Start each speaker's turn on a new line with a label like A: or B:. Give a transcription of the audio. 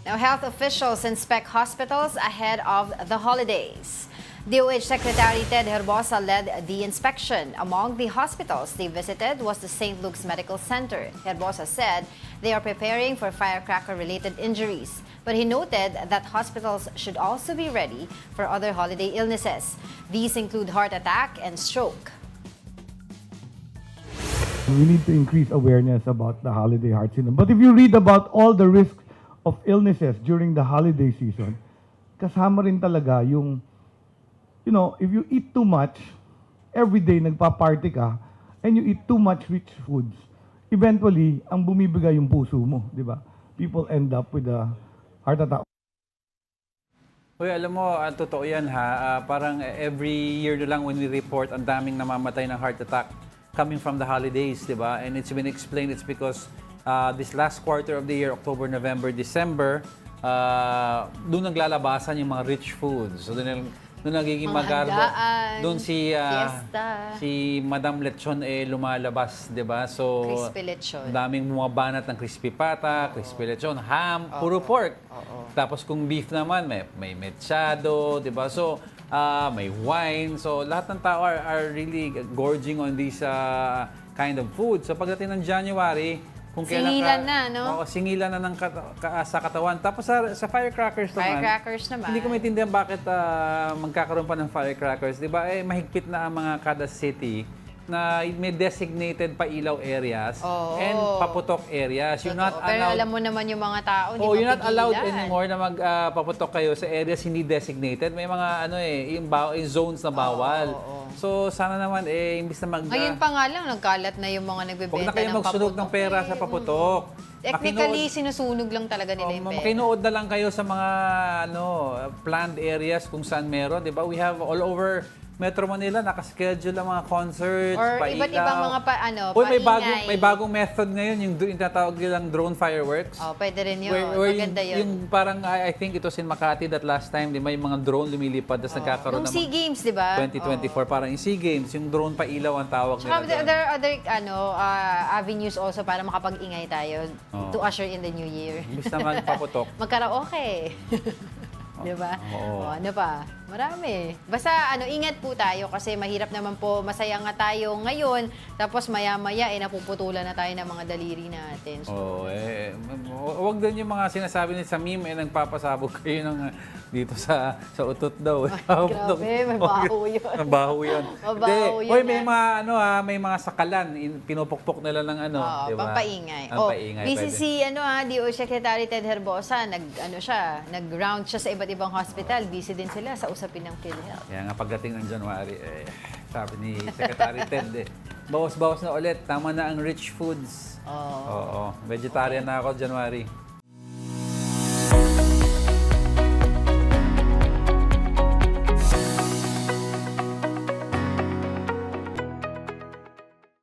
A: Now, health officials inspect hospitals ahead of the holidays. DOH Secretary Ted Herbosa led the inspection. Among the hospitals they visited was the St. Luke's Medical Center. Herbosa said they are preparing for firecracker-related injuries, but he noted that hospitals should also be ready for other holiday illnesses. These include heart attack and stroke.
B: We need to increase awareness about the holiday heart syndrome. But if you read about all the risks of illnesses during the holiday season, kasama rin talaga yung, if you eat too much, every day nagpa-party ka, and you eat too much rich foods, eventually, ang bumibigay yung puso mo, di ba? People end up with a heart attack.
C: Uy, alam mo, totoo yan ha. Parang every year na lang when we report, ang daming namamatay ng heart attack coming from the holidays, di ba? And it's been explained, it's because this last quarter of the year, October, November, December, doon naglalabasan yung mga rich foods. So doon nagiging
A: Mga
C: magarbo.
A: handaan,
C: Doon
A: fiesta.
C: si Madam Lechon lumalabas, 'di ba? So
A: Crispy lechon.
C: daming bumabanat ng crispy pata, crispy lechon, ham, puro pork. Tapos kung beef naman, may mechado, 'di ba? So may wine. So lahat ng tao are really gorging on this kind of food. So pagdating ng January, kung
A: Singilan na, no?
C: Oo, singilan na ng sa katawan. Tapos sa firecrackers naman.
A: Firecrackers naman.
C: Hindi ko maintindihan bakit magkakaroon pa ng firecrackers. Di ba? Mahigpit na ang mga kada city na may designated pailaw areas and paputok areas. You're not
A: Pero
C: allowed.
A: alam mo naman yung mga tao, hindi
C: You're not allowed
A: mapigilan.
C: anymore na magpaputok kayo sa areas hindi designated. May mga yung zones na bawal. So sana naman imbis na
A: Ngayon pa nga lang, nagkalat na yung mga
C: Huwag
A: nagbebenta
C: na kayo
A: ng
C: magsunog
A: paputok.
C: ng pera sa paputok.
A: Technically, sinusunog lang talaga nila yung pera.
C: Makinood na lang kayo sa mga planned areas kung saan meron, 'di ba? We have all over Metro Manila naka-schedule ang mga concerts,
A: Or
C: pailaw.
A: iba't ibang mga
C: Uy,
A: paingay.
C: may bagong method ngayon, yung tinatawag nilang drone fireworks.
A: Pwede rin yun.
C: Where
A: Maganda yun.
C: Yung parang, I think it was in Makati that last time, di ba, yung mga drone lumilipad, tapos nagkakaroon
A: Yung
C: ng
A: SEA Games, di ba?
C: 2024, parang yung SEA Games, yung drone pailaw ang tawag
A: Tsaka
C: nila.
A: there are other avenues also para makapag-ingay tayo to usher in the new year.
C: Imbis na magpaputok.
A: Magkaraoke. Di ba?
C: Oo.
A: Ano pa? Marami. Basta ingat po tayo kasi mahirap naman po, masaya nga tayo ngayon, tapos maya-maya napuputulan na tayo ng mga daliri natin. So,
C: Huwag din yung mga sinasabi ni sa meme, nagpapasabog kayo ng dito sa utot daw.
A: grabe, may baho yun.
C: Mabaho yun.
A: Mabaho
C: Hindi.
A: yun,
C: Hoy, may mga sakalan, pinupukpok nila ng di ba?
A: pampaingay.
C: Pampaingay.
A: Busy
C: pwede.
A: si DOH Secretary Ted Herbosa, nag-round siya sa iba't ibang hospital. Busy din sila sa usapin ng PhilHealth.
C: Kaya nga pagdating ng January, sabi ni Secretary Ted, bawas-bawas na ulit. Tama na ang rich foods. Oo. Vegetarian na ako January.